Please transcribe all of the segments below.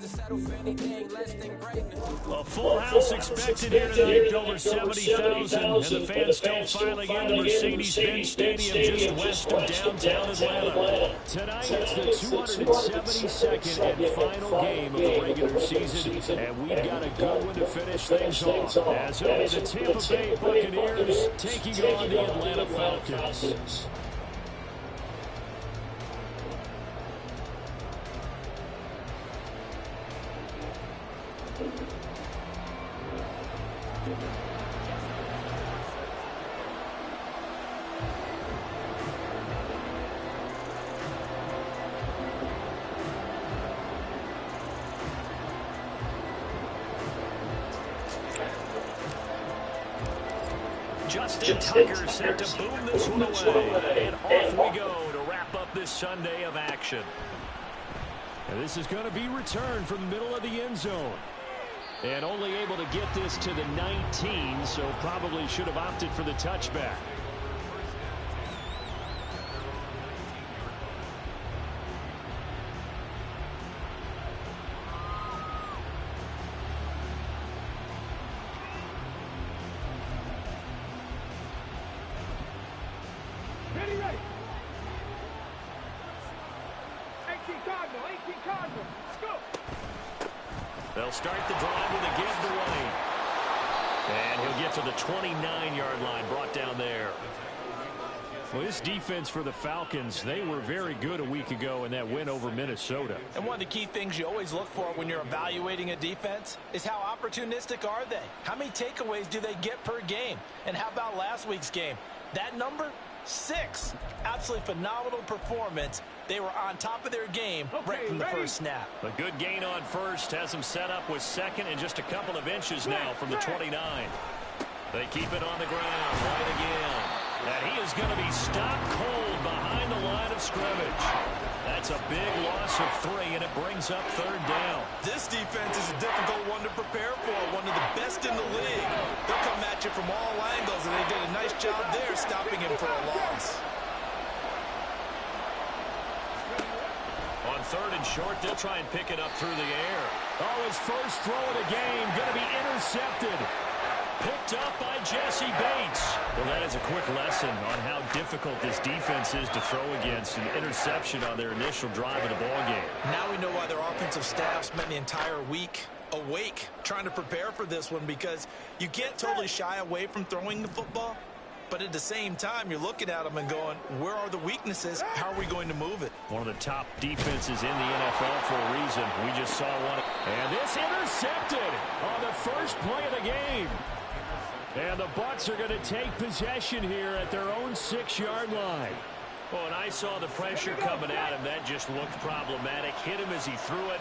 A full house expected here tonight, over 70,000, and the fans still filing in the Mercedes-Benz Stadium just west of downtown Atlanta. Tonight, it's the 272nd and final game of the regular season, and we've got a good one to finish things off, as it'll be the Tampa Bay Buccaneers taking on the Atlanta Falcons. Justin Tucker set to boom this one away. And off we go to wrap up this Sunday of action. And this is going to be returned from the middle of the end zone. And only able to get this to the 19, so probably should have opted for the touchback. They'll start the drive with a give to Wayne. And he'll get to the 29-yard line, brought down there. Well, this defense for the Falcons, they were very good a week ago in that win over Minnesota. And one of the key things you always look for when you're evaluating a defense is how opportunistic are they? How many takeaways do they get per game? And how about last week's game? That number? 6. Absolutely phenomenal performance. They were on top of their game right from the first snap. A good gain on first has them set up with second and just a couple of inches now from the 29. They keep it on the ground right again. And he is going to be stopped cold behind the line of scrimmage. That's a big loss of 3, and it brings up third down. This defense is a difficult one to prepare for, one of the best in the league. They'll come at you from all angles, and they did a nice job there stopping him for a loss. On third and short, they'll try and pick it up through the air. Oh, his first throw of the game going to be intercepted. Picked up by Jesse Bates. Well, that is a quick lesson on how difficult this defense is to throw against. An interception on their initial drive of the ballgame. Now we know why their offensive staff spent the entire week awake trying to prepare for this one, because you can't totally shy away from throwing the football. But at the same time, you're looking at them and going, where are the weaknesses? How are we going to move it? One of the top defenses in the NFL for a reason. We just saw one. And this intercepted on the first play of the game. And the Bucs are going to take possession here at their own 6-yard line. Well, and I saw the pressure coming at him. That just looked problematic. Hit him as he threw it,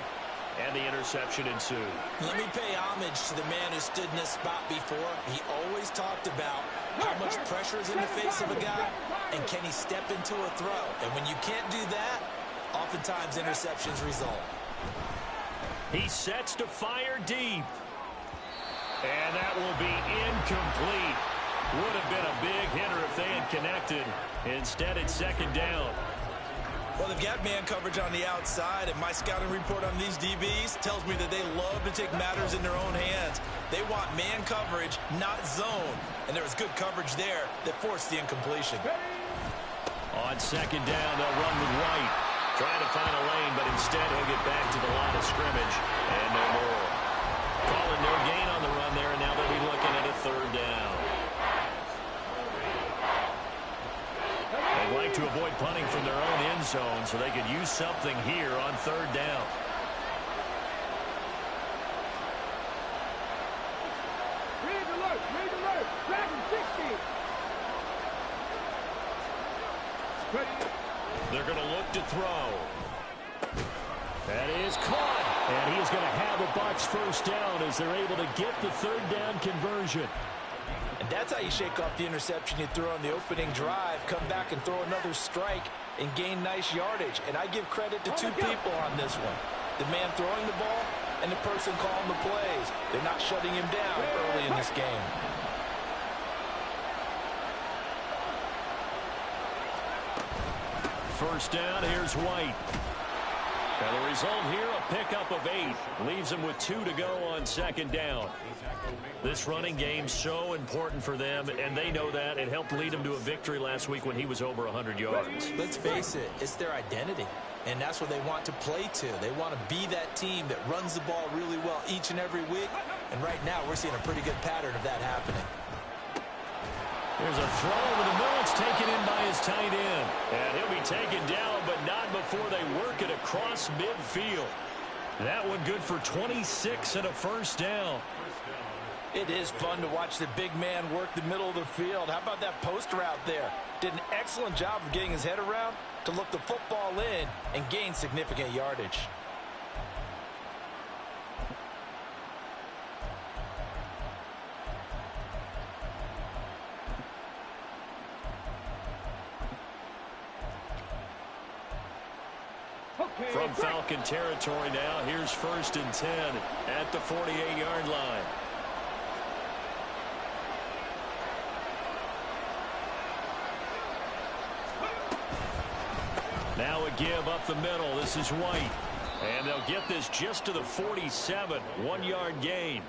and the interception ensued. Let me pay homage to the man who stood in this spot before. He always talked about how much pressure is in the face of a guy, and can he step into a throw. And when you can't do that, oftentimes interceptions result. He sets to fire deep. And that will be incomplete. Would have been a big hitter if they had connected. Instead, it's second down. Well, they've got man coverage on the outside, and my scouting report on these DBs tells me that they love to take matters in their own hands. They want man coverage, not zone. And there was good coverage there that forced the incompletion. On second down, they'll run with White. Trying to find a lane, but instead he'll get back to the line of scrimmage. And no more. Calling no gain on the run there, and now they'll be looking at a third down. They'd like to avoid punting from their own end zone so they could use something here on third down. Red alert, Dragon 60. Ready. They're going to look to throw. That is caught. And he is going to have a Bucs first down as they're able to get the third down conversion. And that's how you shake off the interception you threw on the opening drive, come back and throw another strike and gain nice yardage. And I give credit to two people on this one. The man throwing the ball and the person calling the plays. They're not shutting him down early in this game. First down, here's White. And the result here, a pickup of 8. leaves them with 2 to go on second down. This running game's so important for them, and they know that. It helped lead them to a victory last week when he was over 100 yards. Let's face it, it's their identity, and that's what they want to play to. They want to be that team that runs the ball really well each and every week, and right now we're seeing a pretty good pattern of that happening. There's a throw over the middle. It's taken in by his tight end. And he'll be taken down, but not before they work it across midfield. That one good for 26 and a first down. It is fun to watch the big man work the middle of the field. How about that post route there? Did an excellent job of getting his head around to look the football in and gain significant yardage. From Falcon territory now, here's 1st and 10 at the 48-yard line. Now a give up the middle. This is White. And they'll get this just to the 47, 1-yard gain.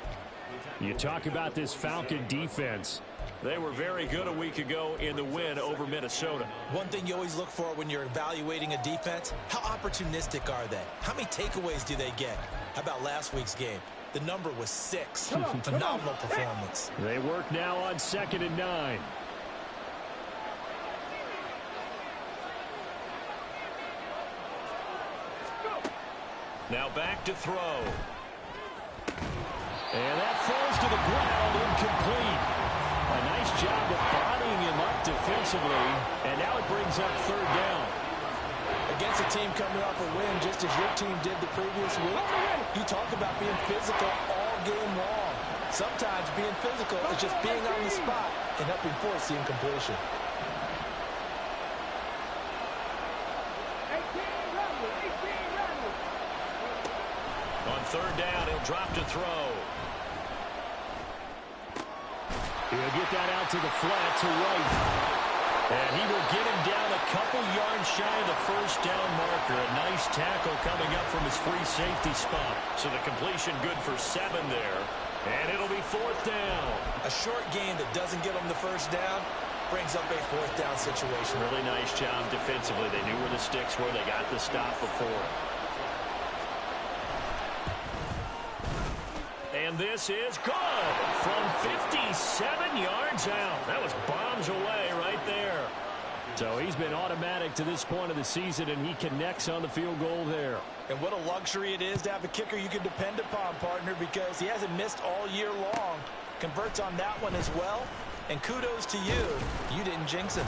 You talk about this Falcon defense. They were very good a week ago in the win over Minnesota. One thing you always look for when you're evaluating a defense, how opportunistic are they? How many takeaways do they get? How about last week's game? The number was 6. Phenomenal performance. They work now on 2nd and 9. Now back to throw. And that falls to the ground, incomplete. A nice job of bodying him up defensively, and now it brings up 3rd down. Against a team coming off a win just as your team did the previous week, you talk about being physical all game long. Sometimes being physical is just being on the spot and helping force the incompletion. On 3rd down, he'll drop to throw. He'll get that out to the flat to White. And he will get him down a couple yards shy of the 1st down marker. A nice tackle coming up from his free safety spot. So the completion good for 7 there. And it'll be 4th down. A short gain that doesn't get them the 1st down brings up a 4th down situation. Really nice job defensively. They knew where the sticks were. They got the stop before. And this is good from 57 yards out. That was bombs away right there. So he's been automatic to this point of the season, and he connects on the field goal there. And what a luxury it is to have a kicker you can depend upon, partner, because he hasn't missed all year long. Converts on that one as well. And kudos to you. You didn't jinx him.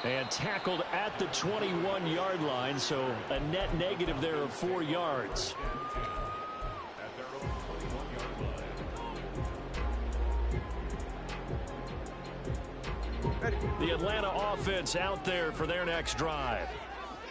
And tackled at the 21-yard line, so a net negative there of 4 yards. The Atlanta offense out there for their next drive.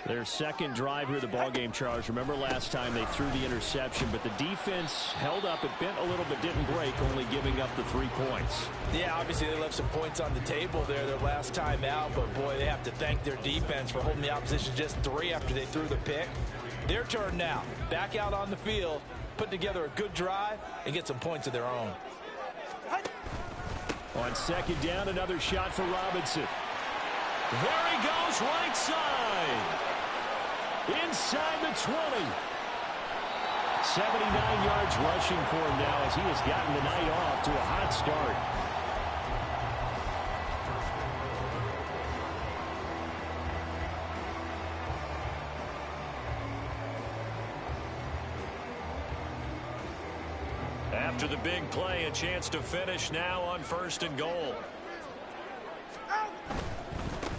Their second drive here, the ballgame, Charles. Remember last time they threw the interception, but the defense held up. It bent a little bit, didn't break, only giving up the 3 points. Yeah, obviously they left some points on the table there their last time out, but boy, they have to thank their defense for holding the opposition just 3 after they threw the pick. Their turn now. Back out on the field, put together a good drive, and get some points of their own. On 2nd down, another shot for Robinson. There he goes, right side. Inside the 20. 79 yards rushing for him now as he has gotten the night off to a hot start. After the big play, a chance to finish now on 1st and goal.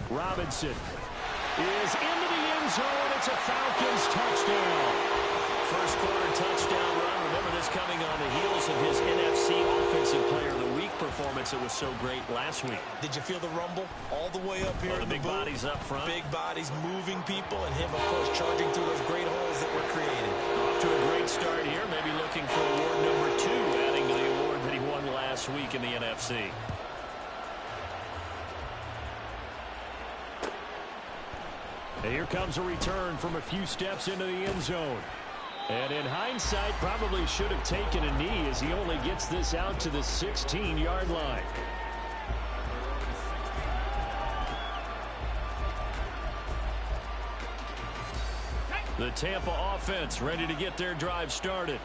Robinson is into the end zone. It's a Falcons touchdown. First quarter touchdown run. Remember this coming on the heels of his NFC Offensive Player of the Week performance that was so great last week. Did you feel the rumble all the way up here? The big bodies up front. Big bodies moving people, and him, of course, charging through those great holes that were created. Off to a great start here. Maybe looking for award number 2, adding to the award that he won last week in the NFC. And here comes a return from a few steps into the end zone. And in hindsight, probably should have taken a knee as he only gets this out to the 16-yard line. The Tampa offense ready to get their drive started.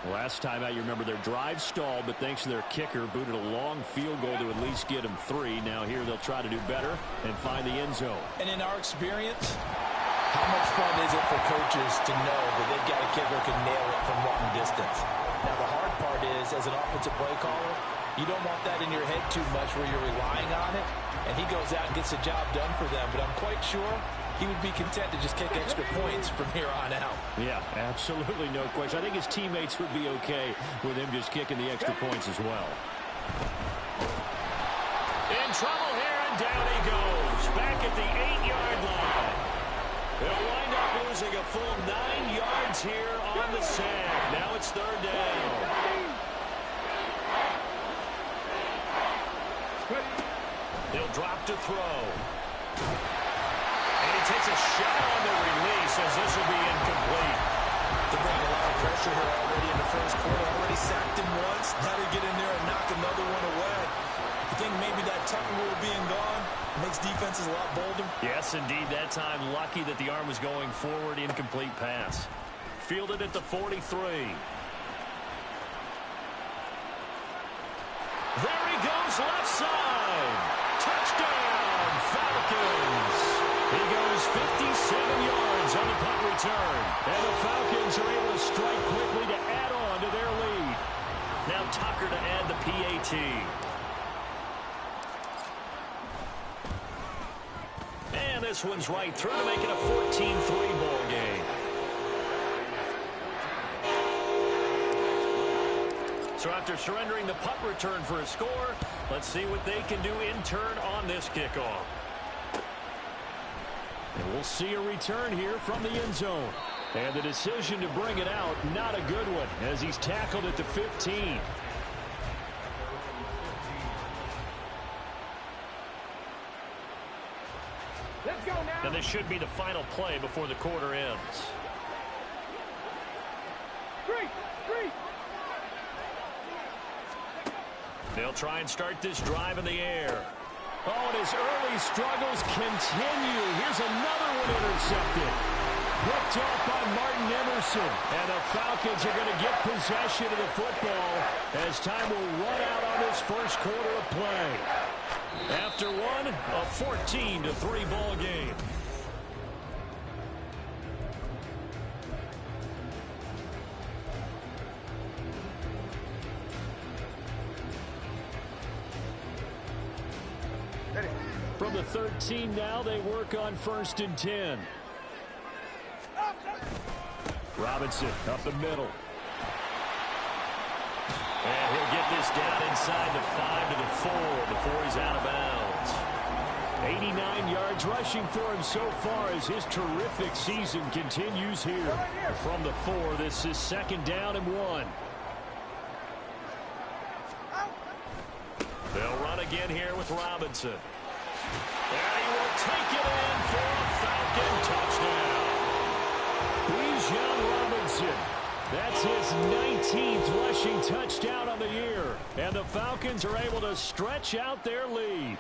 Last time out, you remember their drive stalled, but thanks to their kicker, booted a long field goal to at least get them 3. Now here they'll try to do better and find the end zone. And in our experience, how much fun is it for coaches to know that they've got a kicker who can nail it from long distance? Now, the hard part is, as an offensive play caller, you don't want that in your head too much where you're relying on it, and he goes out and gets the job done for them. But I'm quite sure he would be content to just kick extra points from here on out. Yeah, absolutely no question. I think his teammates would be okay with him just kicking the extra points as well. In trouble here, and down he goes. Back at the 8-yard line. They'll wind up losing a full 9 yards here on the sack. Now it's 3rd down. They'll drop to throw. And he takes a shot on the release as this will be incomplete. They're bringing a lot of pressure here already in the first quarter. Already sacked him once. Now they get in there and knock another one away. I think maybe that tucker rule being gone makes defenses a lot bolder. Yes, indeed. That time, lucky that the arm was going forward. Incomplete pass. Fielded at the 43. There he goes, left side. Touchdown, Falcons. He goes 57 yards on the punt return. And the Falcons are able to strike quickly to add on to their lead. Now Tucker to add the PAT. And this one's right through to make it a 14-3 ball game. So after surrendering the punt return for a score, let's see what they can do in turn on this kickoff. And we'll see a return here from the end zone. And the decision to bring it out, not a good one, as he's tackled at the 15. Let's go now. And this should be the final play before the quarter ends. Three. They'll try and start this drive in the air. Oh, and his early struggles continue. Here's another one intercepted. Picked off by Martin Emerson. And the Falcons are going to get possession of the football as time will run out on this first quarter of play. After one, a 14-3 ball game. From the 13 now, they work on 1st and 10. Robinson up the middle. And he'll get this down inside the 5 to the 4 before he's out of bounds. 89 yards rushing for him so far as his terrific season continues here. From the 4, this is 2nd down and 1. They'll run again here with Robinson. And he will take it in for a Falcon touchdown. Bijan Robinson. That's his 19th rushing touchdown on the year. And the Falcons are able to stretch out their lead.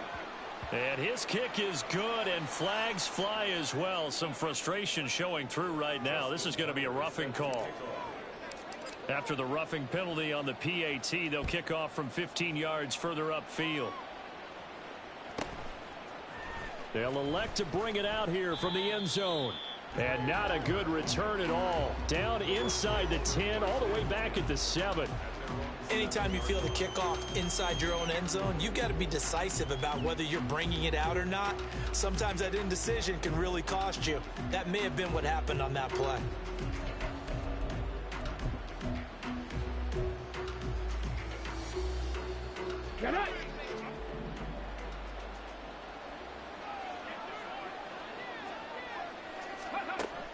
And his kick is good, and flags fly as well. Some frustration showing through right now. This is going to be a roughing call. After the roughing penalty on the PAT, they'll kick off from 15 yards further upfield. They'll elect to bring it out here from the end zone. And not a good return at all. Down inside the 10, all the way back at the 7. Anytime you feel the kickoff inside your own end zone, you've got to be decisive about whether you're bringing it out or not. Sometimes that indecision can really cost you. That may have been what happened on that play. Get it.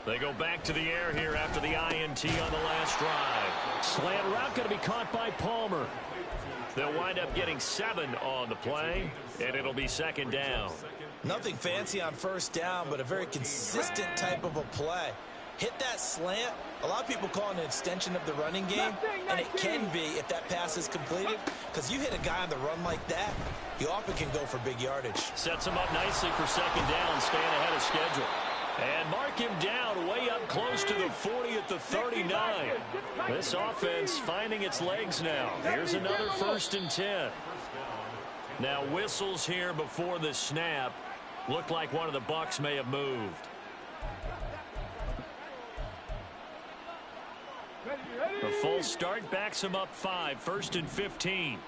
They go back to the air here after the INT on the last drive. Slant route going to be caught by Palmer. They'll wind up getting 7 on the play, and it'll be 2nd down. Nothing fancy on 1st down, but a very consistent type of a play. hit that slant. A lot of people call it an extension of the running game, and it can be if that pass is completed, because you hit a guy on the run like that, you often can go for big yardage. Sets him up nicely for second down, staying ahead of schedule. And mark him down way up close to the 40 at the 39. This offense finding its legs now. Here's another 1st and 10. Now whistles here before the snap. Looked like one of the Bucs may have moved. The full start backs him up 5, 1st and 15.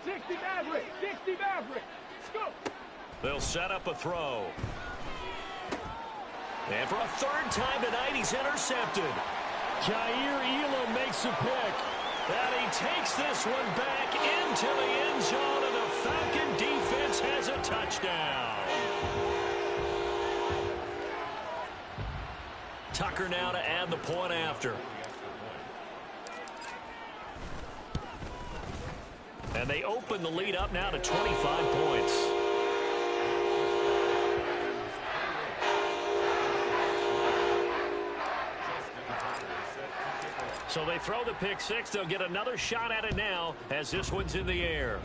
60 Maverick, 60 Maverick. Go. They'll set up a throw. And for a 3rd time tonight, he's intercepted. Kaiir Elam makes a pick. And he takes this one back into the end zone, and the Falcon defense has a touchdown. Tucker now to add the point after. And they open the lead up now to 25 points. So they throw the pick six. They'll get another shot at it now as this one's in the air.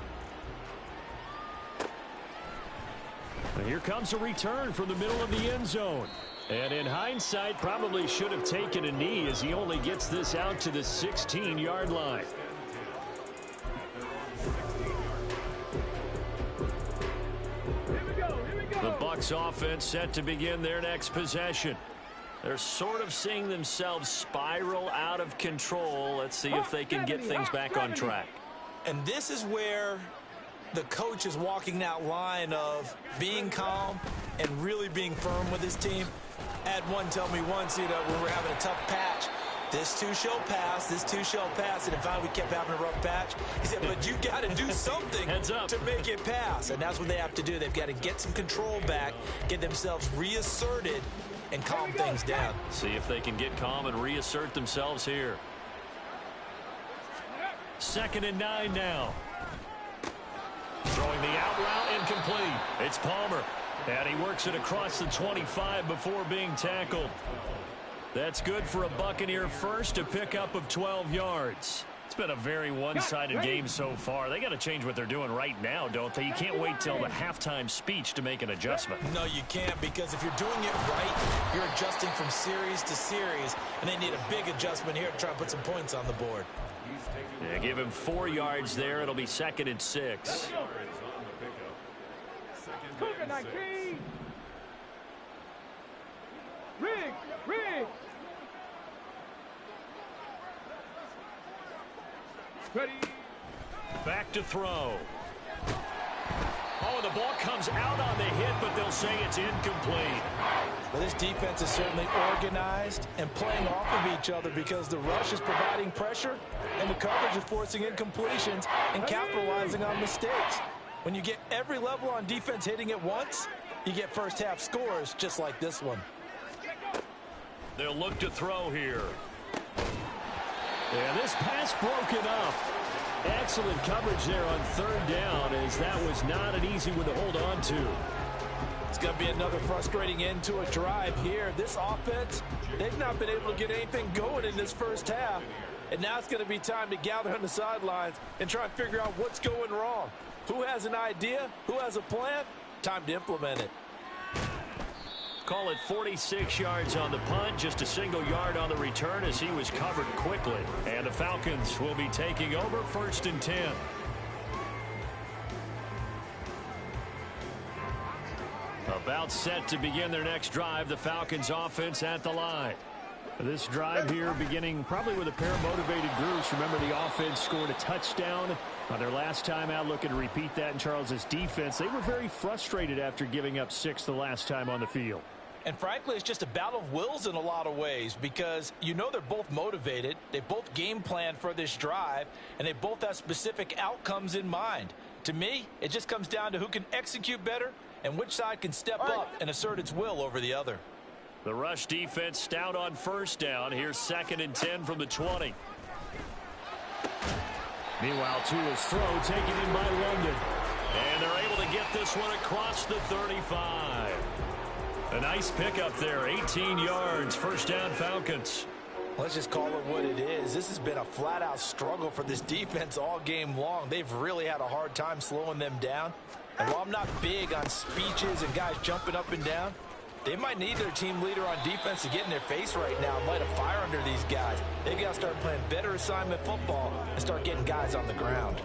And here comes a return from the middle of the end zone. And in hindsight, probably should have taken a knee as he only gets this out to the 16-yard line. The Bucs offense set to begin their next possession. They're sort of seeing themselves spiral out of control. Let's see if they can get things back on track. And this is where the coach is walking that line of being calm and really being firm with his team. I had one tell me once, when we're having a tough patch, this too shall pass, this too shall pass. And finally we kept having a rough patch. He said, but you got to do something to make it pass. And that's what they have to do. They've got to get some control back, get themselves reasserted, and calm things down. See if they can get calm and reassert themselves here. 2nd and 9 now. Throwing the out route incomplete. It's Palmer. And he works it across the 25 before being tackled. That's good for a Buccaneer first, a pickup of 12 yards. It's been a very one-sided game so far. They got to change what they're doing right now, don't they? You can't wait till the halftime speech to make an adjustment. No, you can't, because if you're doing it right, you're adjusting from series to series, and they need a big adjustment here to try and put some points on the board. Yeah, give him 4 yards there. It'll be 2nd and 6. Cougar 19. Riggs. Ready. Back to throw. Oh, the ball comes out on the hit, but they'll say it's incomplete. Well, this defense is certainly organized and playing off of each other because the rush is providing pressure and the coverage is forcing incompletions and capitalizing on mistakes. When you get every level on defense hitting at once, you get first half scores just like this one. They'll look to throw here. And this pass broken up. Excellent coverage there on 3rd down, as that was not an easy one to hold on to. It's going to be another frustrating end to a drive here. This offense, they've not been able to get anything going in this first half. And now it's going to be time to gather on the sidelines and try and figure out what's going wrong. Who has an idea? Who has a plan? Time to implement it. Call it 46 yards on the punt, just a single yard on the return as he was covered quickly. And the Falcons will be taking over 1st and 10. About set to begin their next drive, the Falcons offense at the line. This drive here beginning probably with a pair of motivated groups. Remember, the offense scored a touchdown on their last time out. Looking to repeat that in Charles's defense. They were very frustrated after giving up 6 the last time on the field. And frankly, it's just a battle of wills in a lot of ways because they're both motivated. They both game plan for this drive, and they both have specific outcomes in mind. To me, it just comes down to who can execute better and which side can step up and assert its will over the other. The rush defense stout on 1st down. Here's 2nd and 10 from the 20. Meanwhile, Tua's throw taken in by London. And they're able to get this one across the 35. A nice pickup there, 18 yards, first down Falcons. Let's just call it what it is. This has been a flat-out struggle for this defense all game long. They've really had a hard time slowing them down. And while I'm not big on speeches and guys jumping up and down, they might need their team leader on defense to get in their face right now and light a fire under these guys. They've got to start playing better assignment football and start getting guys on the ground.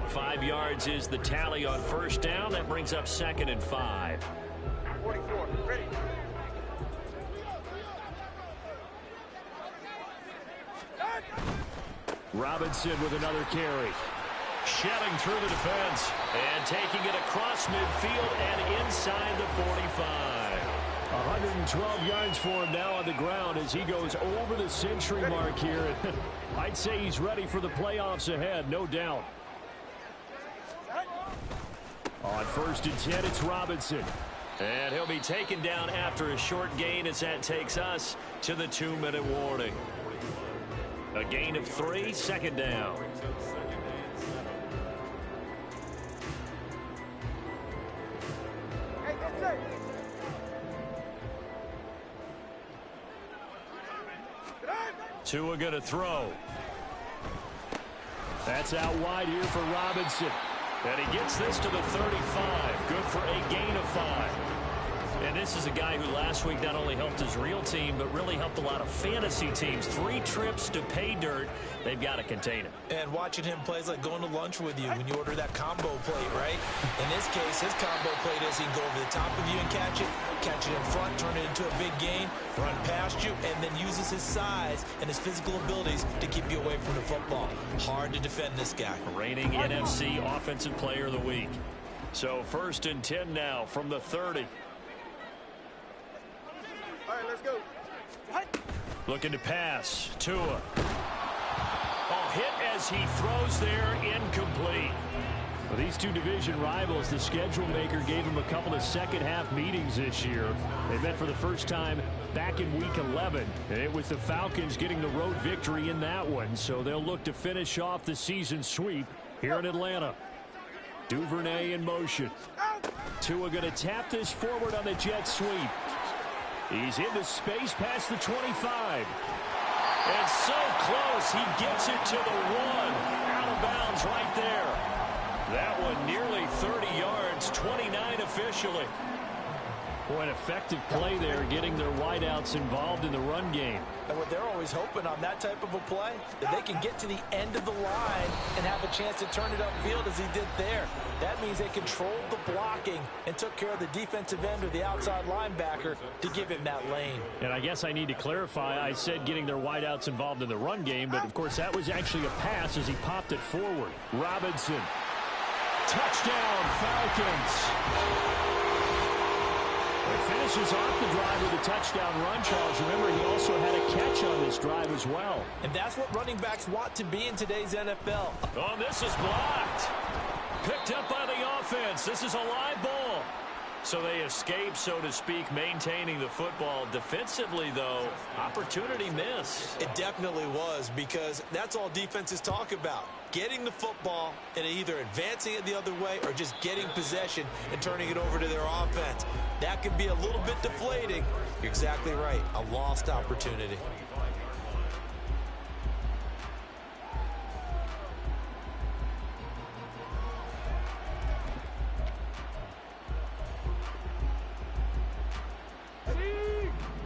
5 yards is the tally on first down. That brings up 2nd and 5. 44, ready. Robinson with another carry. Shelling through the defense and taking it across midfield and inside the 45. 112 yards for him now on the ground as he goes over the century mark here. I'd say he's ready for the playoffs ahead, no doubt. On 1st and 10, it's Robinson. And he'll be taken down after a short gain as that takes us to the 2-minute warning. A gain of 3, 2nd down. Hey, that's it. Tua going to throw. That's out wide here for Robinson. And he gets this to the 35. Good for a gain of 5. And this is a guy who last week not only helped his real team, but really helped a lot of fantasy teams. 3 trips to pay dirt. They've got to contain him. And watching him play is like going to lunch with you when you order that combo plate, right? In this case, his combo plate is he can go over the top of you and catch it in front, turn it into a big gain, run past you, and then uses his size and his physical abilities to keep you away from the football. Hard to defend this guy. Reigning NFC Offensive Player of the Week. So 1st and 10 now from the 30. All right, let's go. Looking to pass. Tua. Oh, hit as he throws there, incomplete. Well, these two division rivals, the schedule maker gave them a couple of second-half meetings this year. They met for the first time back in Week 11. And it was the Falcons getting the road victory in that one, so they'll look to finish off the season sweep here in Atlanta. Duvernay in motion. Tua going to tap this forward on the jet sweep. He's into space past the 25. And so close, he gets it to the 1. Out of bounds right there. That one nearly 30 yards, 29 officially. Boy, an effective play there, getting their wideouts involved in the run game. And what they're always hoping on that type of a play, that they can get to the end of the line and have a chance to turn it upfield as he did there. That means they controlled the blocking and took care of the defensive end or the outside linebacker to give him that lane. And I guess I need to clarify, I said getting their wideouts involved in the run game, but of course that was actually a pass as he popped it forward. Robinson. Touchdown, Falcons. He finishes off the drive with a touchdown run, Charles. Remember, he also had a catch on this drive as well. And that's what running backs want to be in today's NFL. Oh, this is blocked. Picked up by the offense. This is a live ball. So they escape, so to speak, maintaining the football. Defensively, though, opportunity miss. It definitely was, because that's all defenses talk about. Getting the football and either advancing it the other way or just getting possession and turning it over to their offense. That could be a little bit deflating. You're exactly right. A lost opportunity.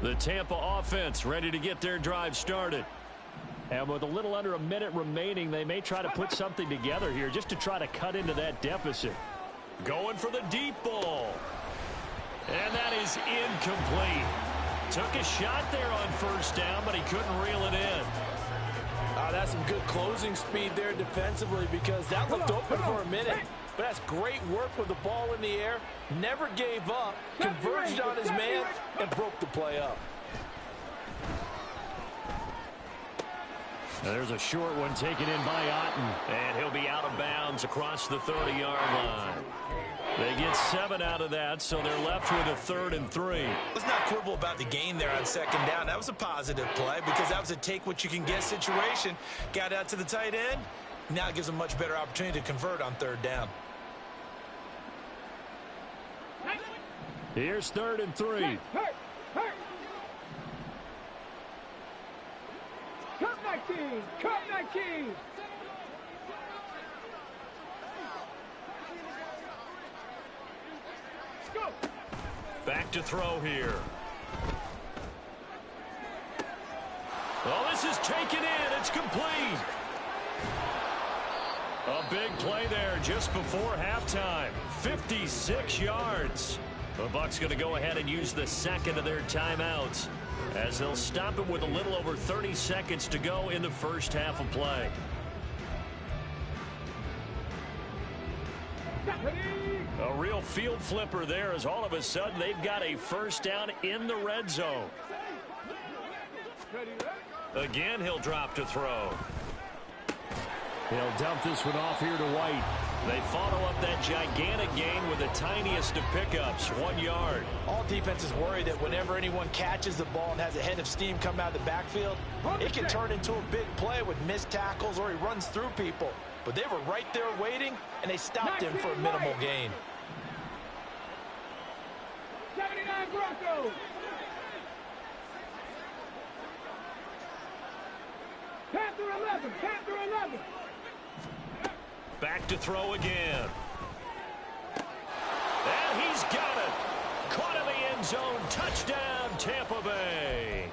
The Tampa offense ready to get their drive started. And with a little under a minute remaining, they may try to put something together here just to try to cut into that deficit. Going for the deep ball. And that is incomplete. Took a shot there on first down, but he couldn't reel it in. That's some good closing speed there defensively, because that looked open for a minute. But that's great work with the ball in the air. Never gave up, converged on his man, and broke the play up. Now there's a short one taken in by Otten, and he'll be out of bounds across the 30-yard line. They get 7 out of that, so they're left with a 3rd and 3. Let's not quibble about the gain there on second down. That was a positive play, because that was a take-what-you-can-get situation. Got out to the tight end. Now it gives them a much better opportunity to convert on 3rd down. Here's 3rd and 3. Hey! Cut 19! Cut 19! Go! Back to throw here. Oh, this is taken in. It's complete. A big play there just before halftime. 56 yards. The Bucs going to go ahead and use the second of their timeouts as they'll stop it with a little over 30 seconds to go in the first half of play. A real field flipper there as all of a sudden they've got a first down in the red zone. Again, he'll drop to throw. He'll dump this one off here to White. They follow up that gigantic gain with the tiniest of pickups, 1 yard. All defenses worry that whenever anyone catches the ball and has a head of steam come out of the backfield, it can turn into a big play with missed tackles or he runs through people. But they were right there waiting, and they stopped him for a minimal gain. 79 Broncos! Panther 11! Panther 11! Back to throw again. And he's got it. Caught in the end zone. Touchdown, Tampa Bay.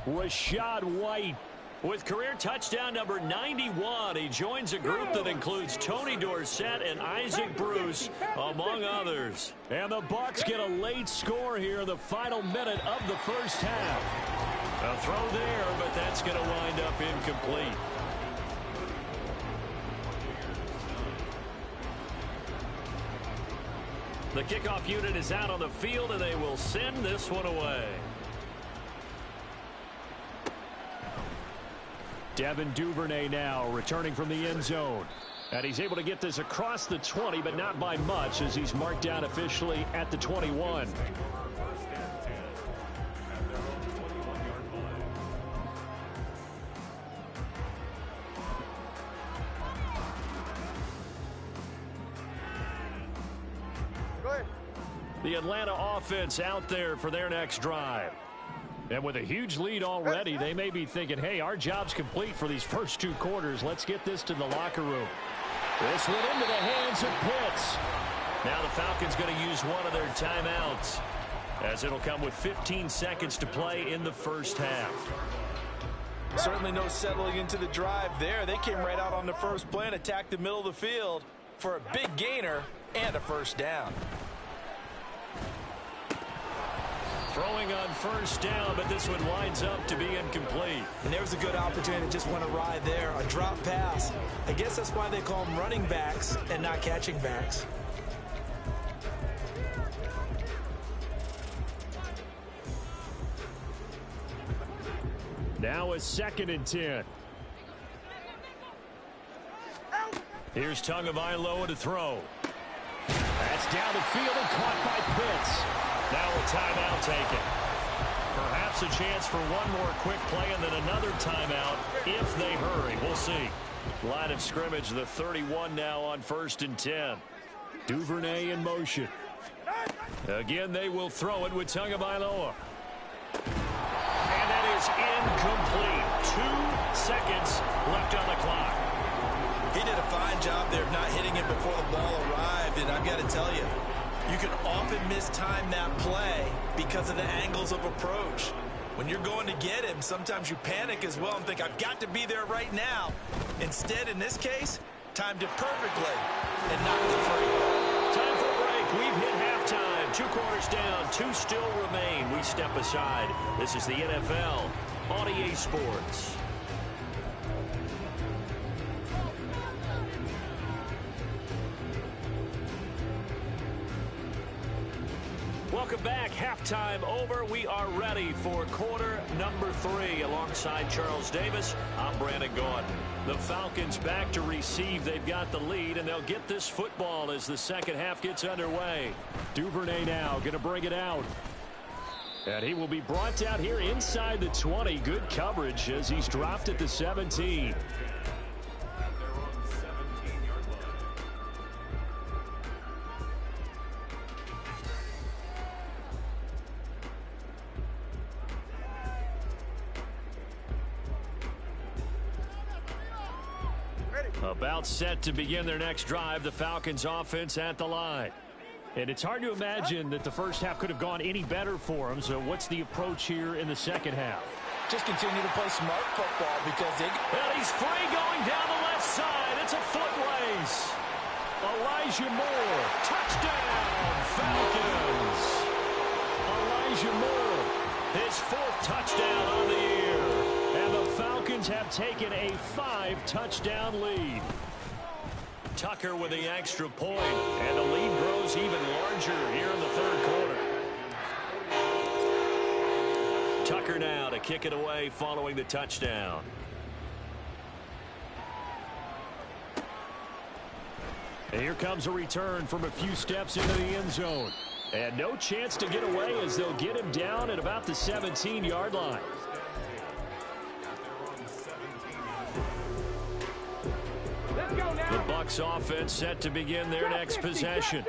Rachaad White with career touchdown number 91. He joins a group that includes Tony Dorsett and Isaac Bruce, among others. And the Bucs get a late score here in the final minute of the first half. A throw there, but that's going to wind up incomplete. The kickoff unit is out on the field, and they will send this one away. Devin Duvernay now returning from the end zone. And he's able to get this across the 20, but not by much as he's marked down officially at the 21. The Atlanta offense out there for their next drive. And with a huge lead already, they may be thinking, hey, our job's complete for these first 2 quarters. Let's get this to the locker room. This went into the hands of Pitts. Now the Falcons going to use one of their timeouts as it'll come with 15 seconds to play in the first half. Certainly no settling into the drive there. They came right out on the first play and attacked the middle of the field for a big gainer and a first down. Throwing on first down, but this one winds up to be incomplete. And there was a good opportunity to just went awry there. A drop pass. I guess that's why they call them running backs and not catching backs. Now a 2nd and 10. Here's Tagovailoa to throw. That's down the field and caught by Pitts. Now a timeout taken. Perhaps a chance for one more quick play and then another timeout if they hurry. We'll see. Line of scrimmage, the 31 now on 1st and 10. Duvernay in motion. Again, they will throw it with Tagovailoa. And that is incomplete. 2 seconds left on the clock. He did a fine job there of not hitting it before the ball arrived, and I've got to tell you, you can often mistime that play because of the angles of approach. When you're going to get him, sometimes you panic as well and think, I've got to be there right now. Instead, in this case, timed it perfectly and knocked it free. Time for a break. We've hit halftime. 2 quarters down. 2 still remain. We step aside. This is the NFL on EA Sports. Welcome back. Halftime over. We are ready for quarter number 3. Alongside Charles Davis, I'm Brandon Gaudin. The Falcons back to receive. They've got the lead, and they'll get this football as the second half gets underway. Duvernay now going to bring it out. And he will be brought down here inside the 20. Good coverage as he's dropped at the 17. About set to begin their next drive, the Falcons offense at the line. And it's hard to imagine that the first half could have gone any better for them. So what's the approach here in the second half? Just continue to play smart football because and he's free going down the left side. It's a foot race. Elijah Moore, touchdown, Falcons. Elijah Moore, his 4th touchdown on the year. And the Falcons have taken a 5-touchdown lead. Tucker with the extra point, and the lead grows even larger here in the 3rd quarter. Tucker now to kick it away following the touchdown. And here comes a return from a few steps into the end zone. And no chance to get away as they'll get him down at about the 17-yard line. The Bucs offense set to begin their next possession.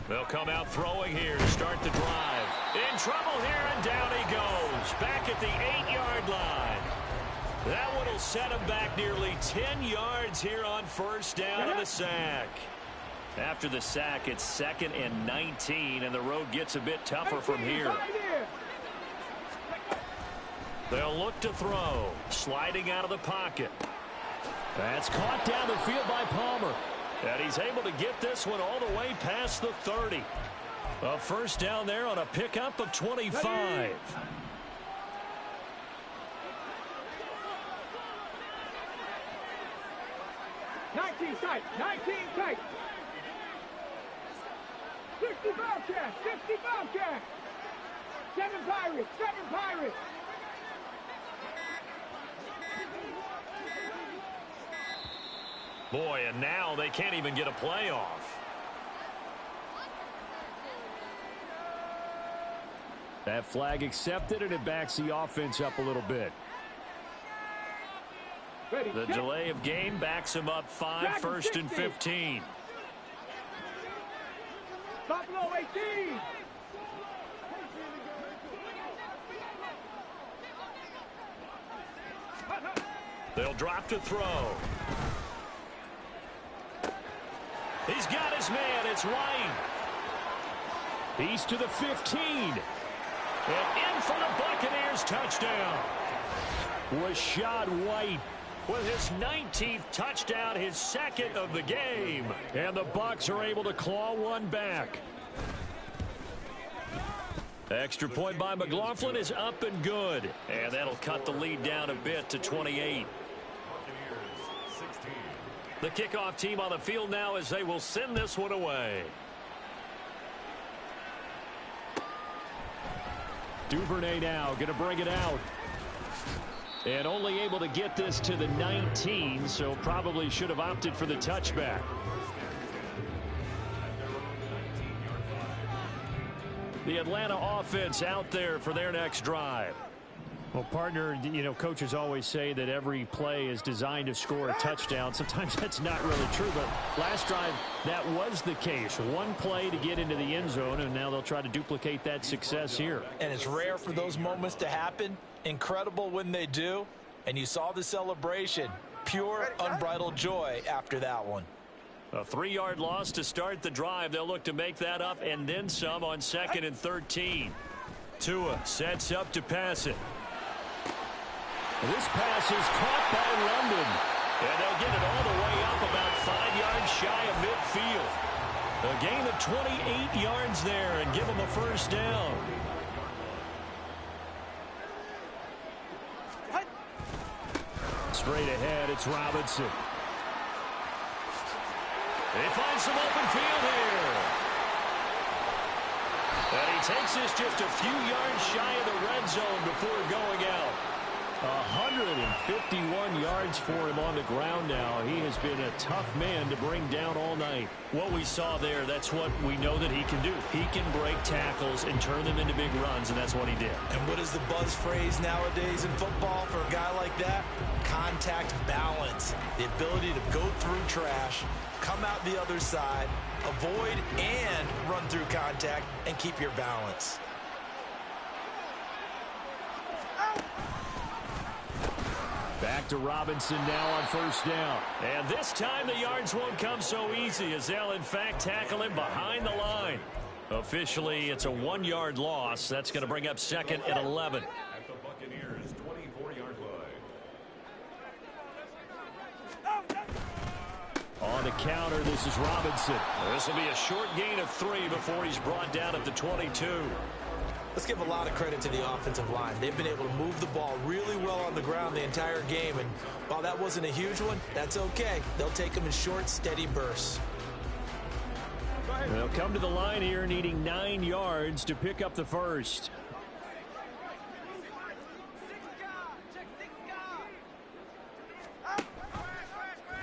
They'll come out throwing here to start the drive. In trouble here, and down he goes. Back at the 8-yard line. That one will set him back nearly 10 yards here on first down and a sack. After the sack, it's 2nd and 19, and the road gets a bit tougher from here. They'll look to throw. Sliding out of the pocket. That's caught down the field by Palmer. And he's able to get this one all the way past the 30. A first down there on a pickup of 25. Tight, 19 tight. 60 Bobcats, 60 Bobcats. 7 Pirates, 7 Pirates. Boy, and now they can't even get a play off. That flag accepted, and it backs the offense up a little bit. The delay of game backs him up 5, 1st and 15. Buffalo 18. They'll drop to throw. He's got his man. It's White. He's to the 15. And in for the Buccaneers touchdown. Rachaad White with his 19th touchdown, his 2nd of the game. And the Bucs are able to claw one back. Extra point by McLaughlin is up and good. And that'll cut the lead down a bit to 28. The kickoff team on the field now as they will send this one away. Duvernay now going to bring it out. And only able to get this to the 19, so probably should have opted for the touchback. The Atlanta offense out there for their next drive. Well, partner, you know, coaches always say that every play is designed to score a touchdown. Sometimes that's not really true, but last drive, that was the case. One play to get into the end zone, and now they'll try to duplicate that success here. And it's rare for those moments to happen. Incredible when they do. And you saw the celebration. Pure, unbridled joy after that one. A 3-yard loss to start the drive. They'll look to make that up and then some on 2nd and 13. Tua sets up to pass it. This pass is caught by London. And they'll get it all the way up about 5 yards shy of midfield. A gain of 28 yards there and give them a first down. Straight ahead, it's Robinson. They find some open field here. And he takes this just a few yards shy of the red zone before going out. 151 yards for him on the ground now. He has been a tough man to bring down all night. What we saw there, that's what we know that he can do. He can break tackles and turn them into big runs, and that's what he did. And what is the buzz phrase nowadays in football for a guy like that? Contact balance. The ability to go through trash, come out the other side, avoid and run through contact, and keep your balance. off to Robinson now on first down. And this time the yards won't come so easy as they'll, in fact, tackle him behind the line. Officially, it's a 1-yard loss. That's going to bring up second and 11. At the Buccaneers' 24-yard line. On the counter, this is Robinson. This will be a short gain of 3 before he's brought down at the 22. Let's give a lot of credit to the offensive line. They've been able to move the ball really well on the ground the entire game. And while that wasn't a huge one, that's okay. They'll take them in short, steady bursts. They'll come to the line here needing 9 yards to pick up the first.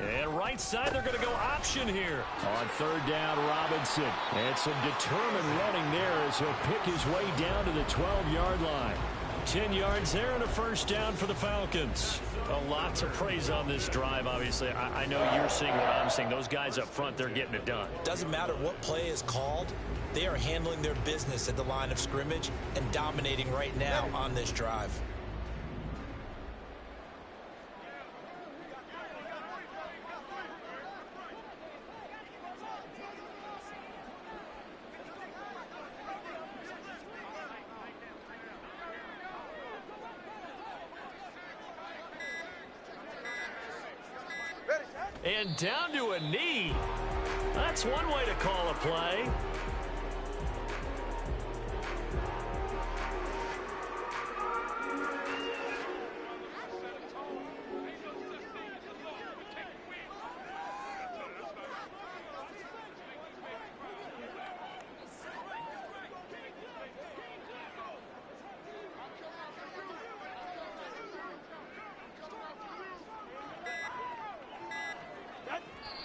And right side, they're going to go option here. On third down, Robinson. And some determined running there as he'll pick his way down to the 12-yard line. 10 yards there and a first down for the Falcons. A lot to praise on this drive, obviously. I know you're seeing what I'm seeing. Those guys up front, they're getting it done. Doesn't matter what play is called. They are handling their business at the line of scrimmage and dominating right now on this drive. And down to a knee. That's one way to call a play.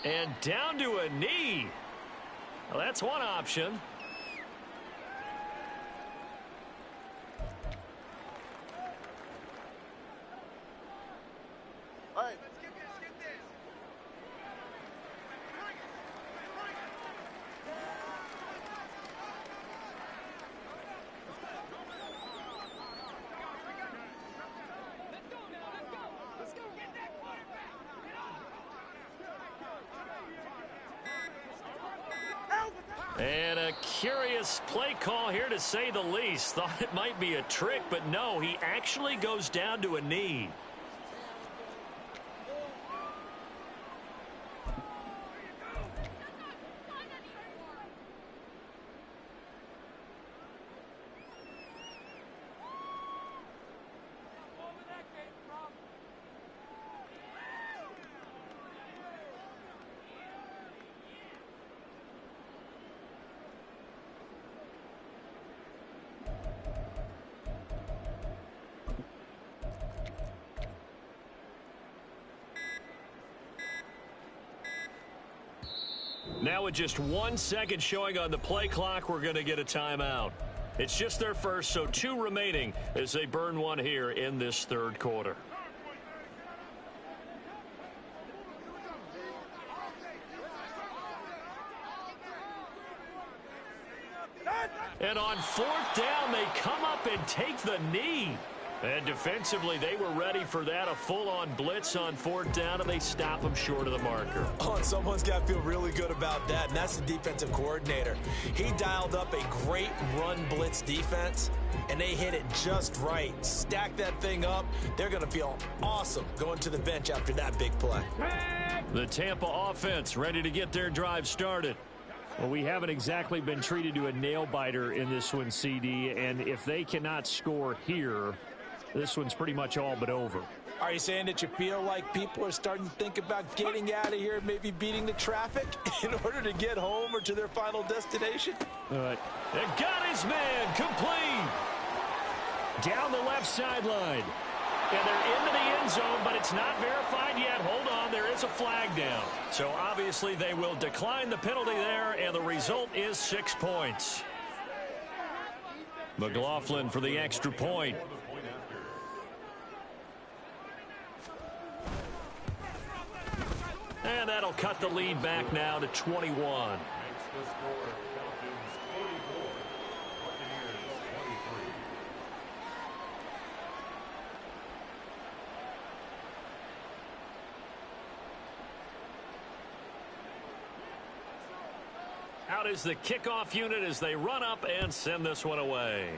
And down to a knee. Well, that's one option. All right. And a curious play call here, to say the least. Thought it might be a trick, but no, he actually goes down to a knee. Now with just 1 second showing on the play clock, we're going to get a timeout. It's just their first, so 2 remaining as they burn one here in this third quarter. And on fourth down, they come up and take the knee. And defensively, they were ready for that, a full-on blitz on fourth down, and they stop them short of the marker. Oh, and someone's got to feel really good about that, and that's the defensive coordinator. He dialed up a great run blitz defense, and they hit it just right. Stack that thing up. They're going to feel awesome going to the bench after that big play. The Tampa offense ready to get their drive started. Well, we haven't exactly been treated to a nail-biter in this one, CD, and if they cannot score here, this one's pretty much all but over. Are you saying that you feel like people are starting to think about getting out of here and maybe beating the traffic in order to get home or to their final destination? And got his man complete. Down the left sideline. And they're into the end zone, but it's not verified yet. Hold on, there is a flag down. So obviously they will decline the penalty there, and the result is 6 points. McLaughlin for the extra point. And that'll cut the lead back now to 21. is the kickoff unit as they run up and send this one away.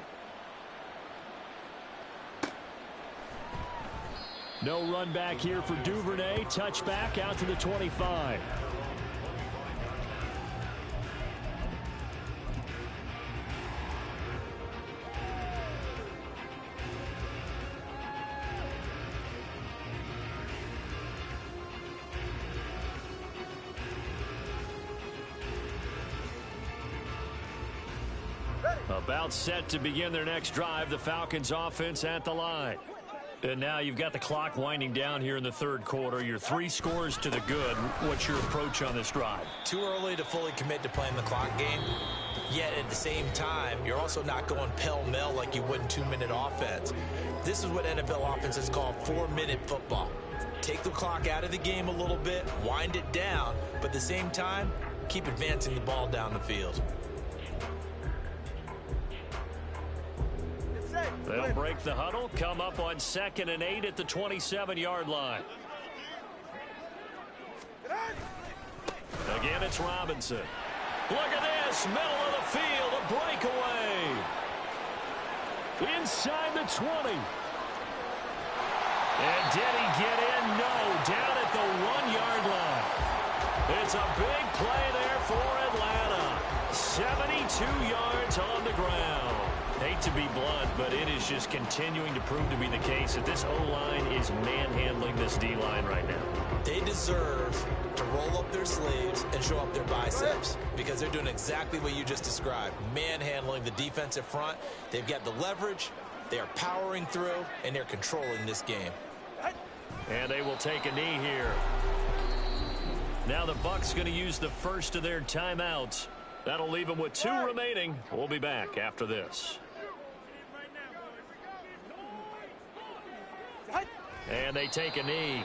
No run back here for Duvernay. Touchback out to the 25. About set to begin their next drive. The Falcons offense at the line. And now you've got the clock winding down here in the third quarter. Your 3 scores to the good. What's your approach on this drive? Too early to fully commit to playing the clock game. Yet at the same time, you're also not going pell-mell like you would in 2-minute offense. This is what NFL offenses call 4-minute football. Take the clock out of the game a little bit, wind it down, but at the same time, keep advancing the ball down the field. They'll break the huddle, come up on 2nd and 8 at the 27-yard line. Again, it's Robinson. Look at this, middle of the field, a breakaway. Inside the 20. And did he get in? No, down at the 1-yard line. It's a big play there for Atlanta. 72 yards on the ground. Hate to be blunt, but it is just continuing to prove to be the case that this O-line is manhandling this D-line right now. They deserve to roll up their sleeves and show up their biceps because they're doing exactly what you just described, manhandling the defensive front. They've got the leverage, they're powering through, and they're controlling this game. And they will take a knee here. Now the Bucs going to use the first of their timeouts. That'll leave them with 2 remaining. We'll be back after this. And they take a knee.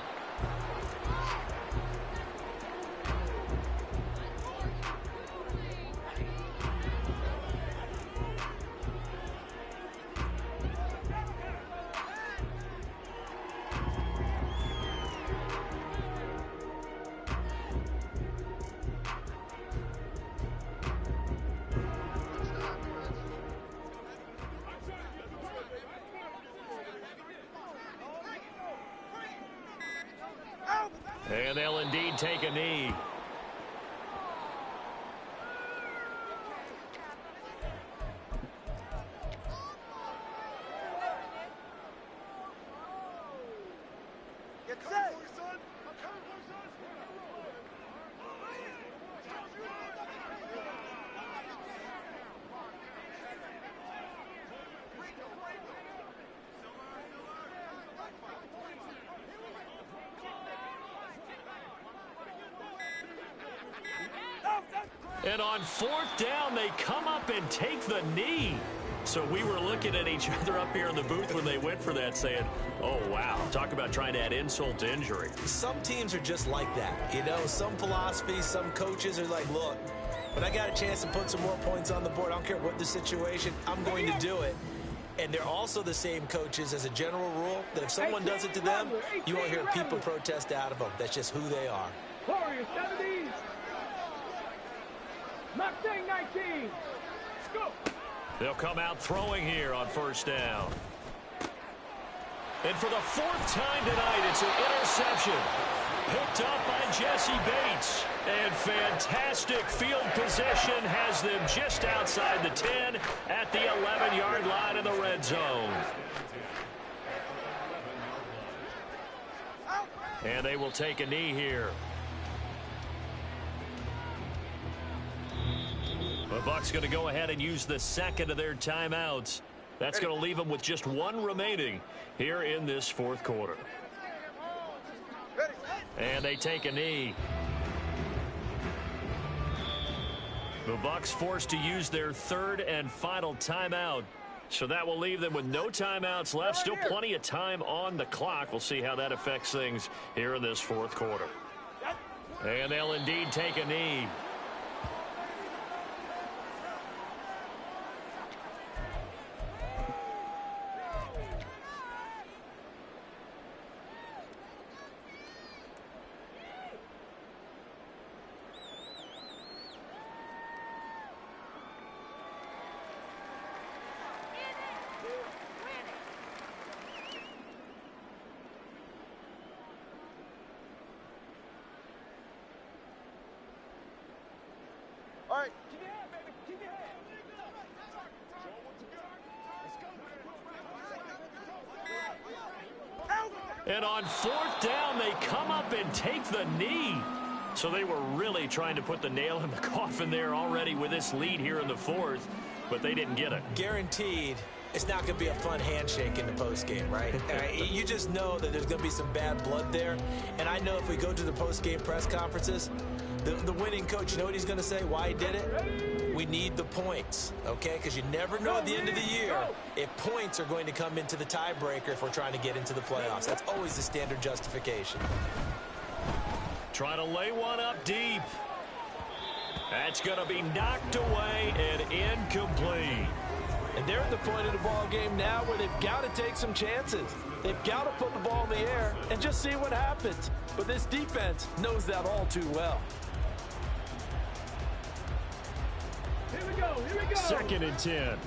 And they'll indeed take a knee. Get set. And on 4th down, they come up and take the knee. So we were looking at each other up here in the booth when they went for that saying, oh, wow, talk about trying to add insult to injury. Some teams are just like that. You know, some philosophies, some coaches are like, look, when I got a chance to put some more points on the board, I don't care what the situation, I'm going to do it. And they're also the same coaches as a general rule that if someone does it to them, you won't hear people protest out of them. That's just who they are. Warriors 70s. Mustang 19. Go. They'll come out throwing here on 1st down. And for the 4th time tonight, it's an interception. Picked up by Jesse Bates. And fantastic field possession has them just outside the 10 at the 11-yard line in the red zone. And they will take a knee here. The Bucs going to go ahead and use the 2nd of their timeouts. That's going to leave them with just 1 remaining here in this 4th quarter. And they take a knee. The Bucs forced to use their 3rd and final timeout. So that will leave them with no timeouts left. Still plenty of time on the clock. We'll see how that affects things here in this 4th quarter. And they'll indeed take a knee. All right. And on 4th down, they come up and take the knee. So they were really trying to put the nail in the coffin there already with this lead here in the 4th, but they didn't get it. Guaranteed it's not going to be a fun handshake in the postgame, right? You just know that there's going to be some bad blood there. And I know if we go to the postgame press conferences, the winning coach, you know what he's going to say, why he did it? We need the points, okay? Because you never know at the end of the year if points are going to come into the tiebreaker if we're trying to get into the playoffs. That's always the standard justification. Trying to lay one up deep. That's going to be knocked away and incomplete. And they're at the point of the ball game now where they've got to take some chances. They've got to put the ball in the air and just see what happens. But this defense knows that all too well. Here we go. 2nd and 10.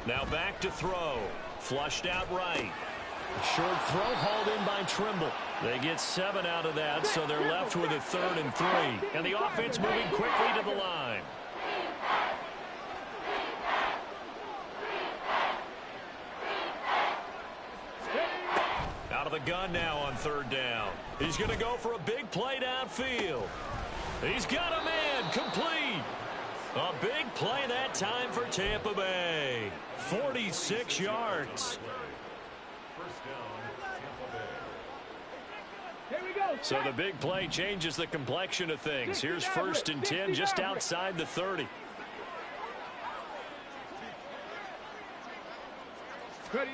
Now back to throw. Flushed out right. Short throw hauled in by Trimble. They get 7 out of that, so they're left with a 3rd and 3. And the offense moving quickly to the line. Out of the gun now on 3rd down. He's going to go for a big play downfield. He's got a man complete. A big play that time for Tampa Bay. 46 yards. Here we go. So the big play changes the complexion of things. Here's 1st and 10 just outside the 30. Ready.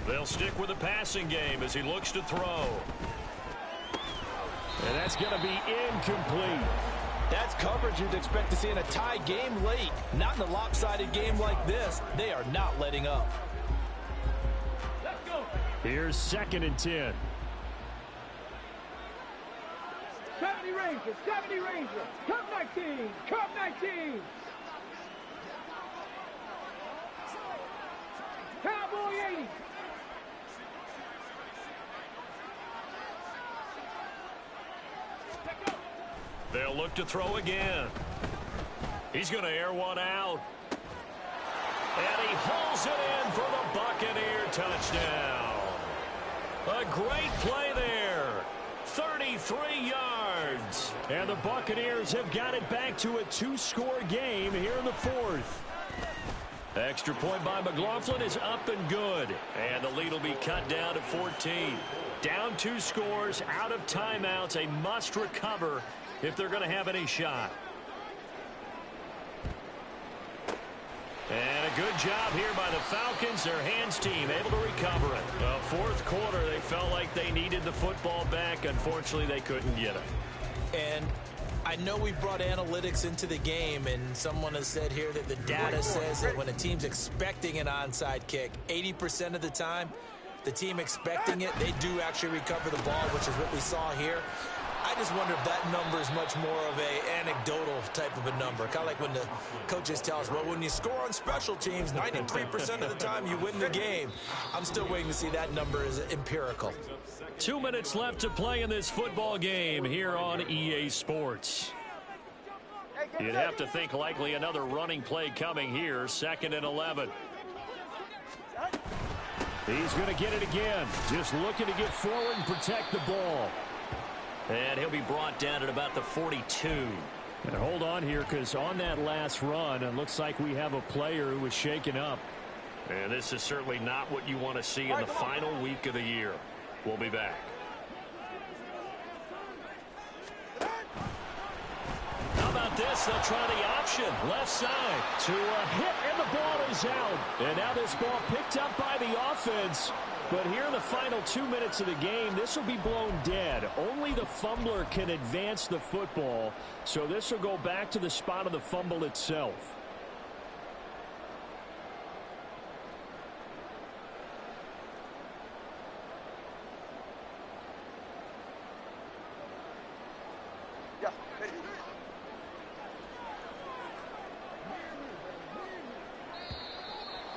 They'll stick with the passing game as he looks to throw. And that's going to be incomplete. That's coverage you'd expect to see in a tie game late. Not in a lopsided game like this. They are not letting up. Let's go. Here's 2nd and 10. 70 Rangers. Cup 19. Cup 19. Cowboy 80. They'll look to throw again. He's going to air one out. And he hauls it in for the Buccaneer touchdown. A great play there. 33 yards. And the Buccaneers have got it back to a 2-score game here in the 4th. Extra point by McLaughlin is up and good. And the lead will be cut down to 14. Down 2 scores, out of timeouts, a must recover if they're going to have any shot. And a good job here by the Falcons, their hands team, able to recover it. The 4th quarter, they felt like they needed the football back. Unfortunately, they couldn't get it. And I know we brought analytics into the game, and someone has said here that the data says that when a team's expecting an onside kick, 80% of the time, the team expecting it, they do actually recover the ball, which is what we saw here. I just wonder if that number is much more of a anecdotal type of a number. Kind of like when the coaches tell us, well, when you score on special teams, 93% of the time you win the game. I'm still waiting to see that number is empirical. 2 minutes left to play in this football game here on EA Sports. You'd have to think likely another running play coming here, 2nd and 11. He's going to get it again. Just looking to get forward and protect the ball. And he'll be brought down at about the 42. And hold on here, because on that last run, it looks like we have a player who was shaken up. And this is certainly not what you want to see in the final week of the year. We'll be back. How about this? They'll try the option. Left side. To a hit, and the ball is out. And now this ball picked up by the offense. But here in the final 2 minutes of the game, this will be blown dead. Only the fumbler can advance the football. So this will go back to the spot of the fumble itself.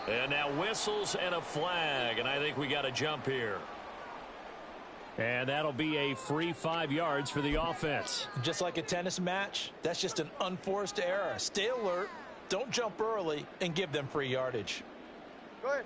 And now whistles and a flag, and I think we got a jump here. And that'll be a free 5 yards for the offense. Just like a tennis match, that's just an unforced error. Stay alert, don't jump early, and give them free yardage. Go ahead.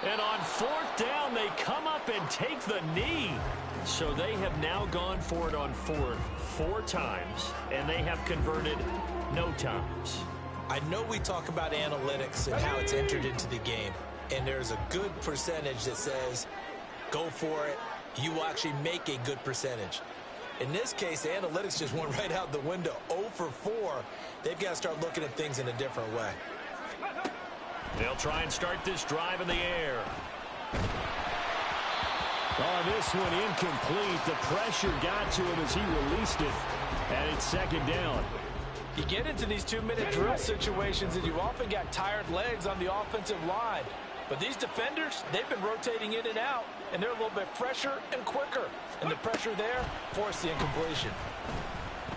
And on 4th down, they come up and take the knee. So they have now gone for it on 4th 4 times, and they have converted no times. I know we talk about analytics and how it's entered into the game, and there's a good percentage that says go for it. You will actually make a good percentage. In this case, the analytics just went right out the window. 0 for 4. They've got to start looking at things in a different way. They'll try and start this drive in the air. Oh, this one incomplete. The pressure got to him as he released it. And it's 2nd down. You get into these 2-minute drill situations and you often got tired legs on the offensive line. But these defenders, they've been rotating in and out, and they're a little bit fresher and quicker. And the pressure there forced the incompletion.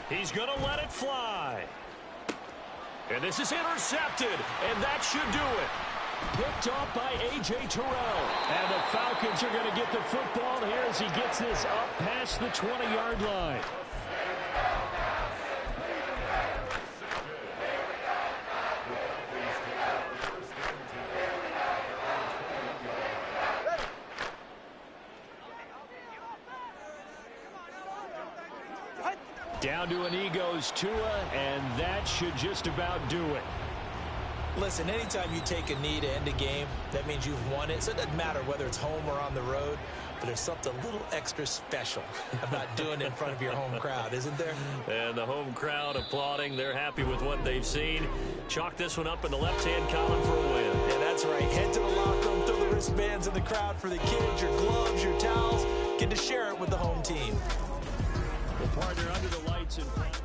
He's going to let it fly. And this is intercepted, and that should do it. Picked off by A.J. Terrell. And the Falcons are going to get the football here as he gets this up past the 20-yard line. Down to an knee goes Tua, and that should just about do it. Listen, anytime you take a knee to end a game, that means you've won it. So it doesn't matter whether it's home or on the road, but there's something a little extra special about doing it in front of your home crowd, isn't there? And the home crowd applauding. They're happy with what they've seen. Chalk this one up in the left-hand column for a win. Yeah, that's right. Head to the locker room, throw the wristbands in the crowd for the kids, your gloves, your towels. Get to share it with the home team. The partner under the lights in front.